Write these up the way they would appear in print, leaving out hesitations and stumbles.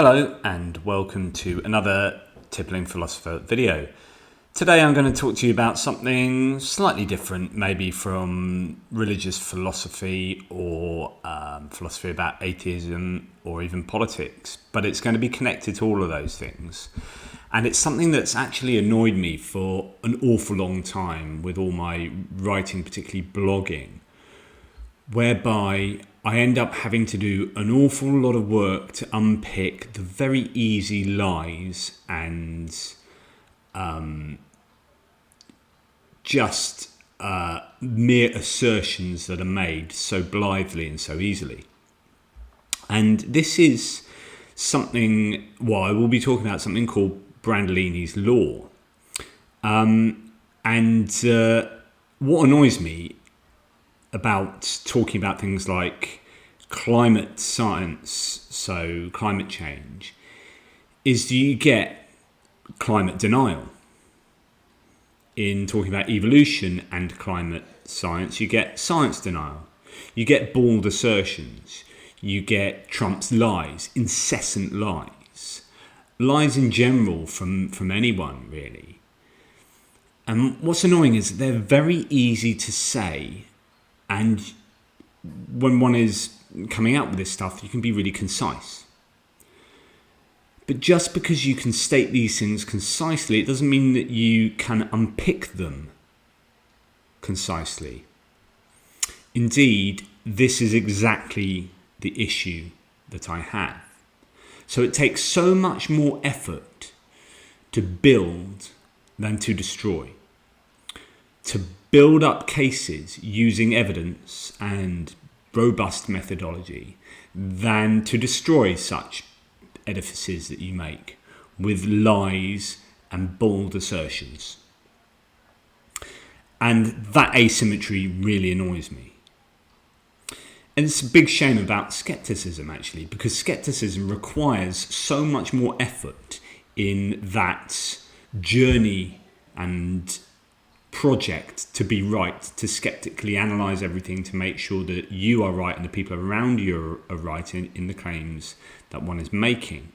Hello and welcome to another Tippling Philosopher video. Today I'm going to talk to you about something slightly different, maybe from religious philosophy or philosophy about atheism or even politics, but it's going to be connected to all of those things. And it's something that's actually annoyed me for an awful long time with all my writing, particularly blogging, whereby I end up having to do an awful lot of work to unpick the very easy lies and just mere assertions that are made so blithely and so easily. And this is something, I will be talking about something called Brandolini's law. What annoys me about talking about things like climate science, so climate change, is you get climate denial. In talking about evolution and climate science, you get science denial. You get bald assertions. You get Trump's lies, incessant lies. Lies in general from anyone, really. And what's annoying is that they're very easy to say, and when one is coming out with this stuff, you can be really concise. But just because you can state these things concisely, it doesn't mean that you can unpick them concisely. Indeed, this is exactly the issue that I have. So it takes so much more effort to build than to destroy. To build up cases using evidence and robust methodology than to destroy such edifices that you make with lies and bold assertions. And that asymmetry really annoys me. And it's a big shame about skepticism, actually, because skepticism requires so much more effort in that journey and project to be right, to skeptically analyse everything, to make sure that you are right and the people around you are right in the claims that one is making.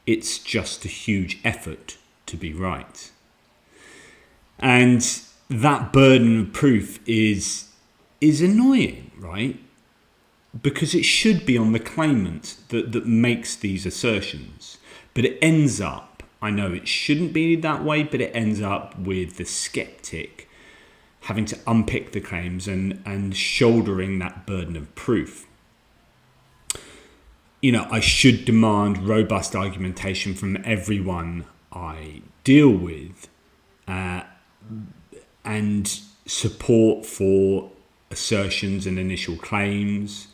It's just a huge effort to be right. And that burden of proof is annoying, right? Because it should be on the claimant that makes these assertions. But it ends up, I know it shouldn't be that way, but it ends up with the skeptic having to unpick the claims and shouldering that burden of proof. I should demand robust argumentation from everyone I deal with and support for assertions and initial claims.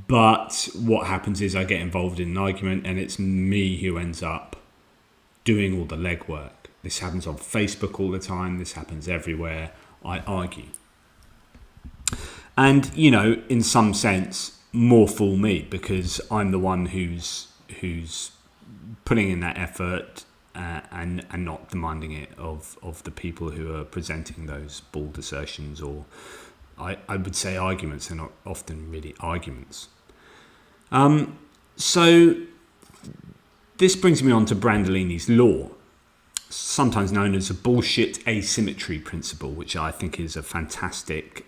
But what happens is I get involved in an argument and it's me who ends up doing all the legwork. This happens on Facebook all the time. This happens everywhere I argue. And, in some sense, more fool me, because I'm the one who's putting in that effort and not demanding it of the people who are presenting those bald assertions, or I would say arguments. They're not often really arguments. So this brings me on to Brandolini's law, sometimes known as a bullshit asymmetry principle, which I think is a fantastic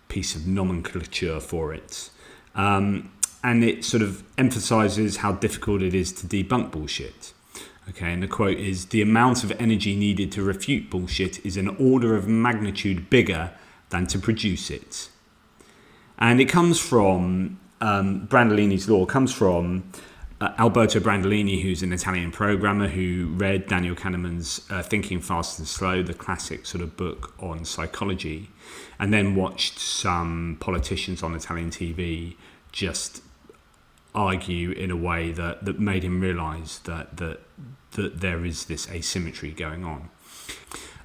piece of nomenclature for it. And it sort of emphasizes how difficult it is to debunk bullshit. Okay, and the quote is, "The amount of energy needed to refute bullshit is an order of magnitude bigger than to produce it." And it comes from, Brandolini's law comes from Alberto Brandolini, who's an Italian programmer who read Daniel Kahneman's Thinking Fast and Slow, the classic sort of book on psychology, and then watched some politicians on Italian TV just argue in a way that made him realise that there is this asymmetry going on.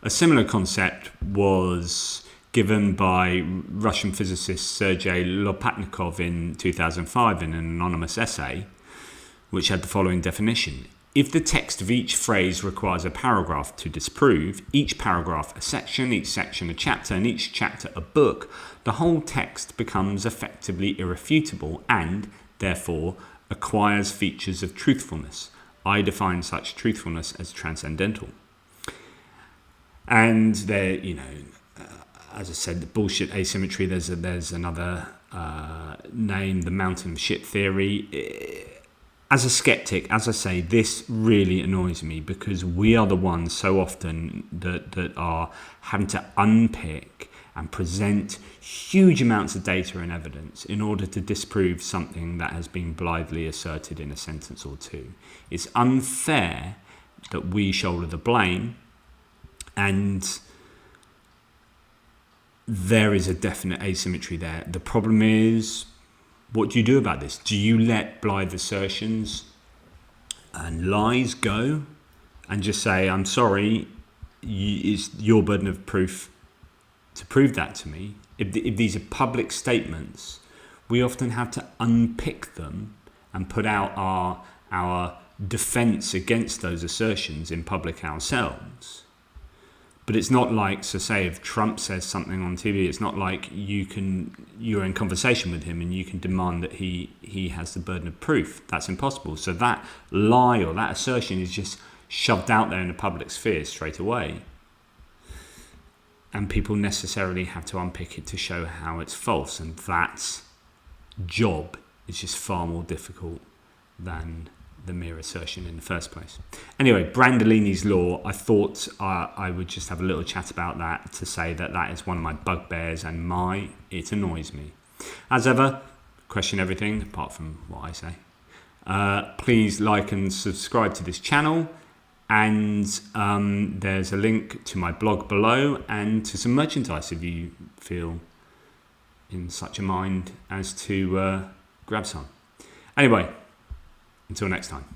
A similar concept was given by Russian physicist Sergei Lopatnikov in 2005 in an anonymous essay, which had the following definition: if the text of each phrase requires a paragraph to disprove, each paragraph a section, each section a chapter, and each chapter a book, the whole text becomes effectively irrefutable and, therefore, acquires features of truthfulness. I define such truthfulness as transcendental. And there, as I said, the bullshit asymmetry, there's another name, the mountain of shit theory. As a skeptic, as I say, this really annoys me because we are the ones so often that are having to unpick and present huge amounts of data and evidence in order to disprove something that has been blithely asserted in a sentence or two. It's unfair that we shoulder the blame, and there is a definite asymmetry there. The problem is, what do you do about this? Do you let blithe assertions and lies go and just say, I'm sorry, it's your burden of proof to prove that to me? If these are public statements, we often have to unpick them and put out our defense against those assertions in public ourselves. But it's not like, so say if Trump says something on TV, it's not like you're in conversation with him and you can demand that he has the burden of proof. That's impossible. So that lie or that assertion is just shoved out there in the public sphere straight away. And people necessarily have to unpick it to show how it's false. And that job is just far more difficult than the mere assertion in the first place. Anyway, Brandolini's law, I thought I would just have a little chat about that to say that is one of my bugbears and it annoys me. As ever, question everything apart from what I say. Please like and subscribe to this channel, and there's a link to my blog below and to some merchandise if you feel in such a mind as to grab some. Anyway, until next time.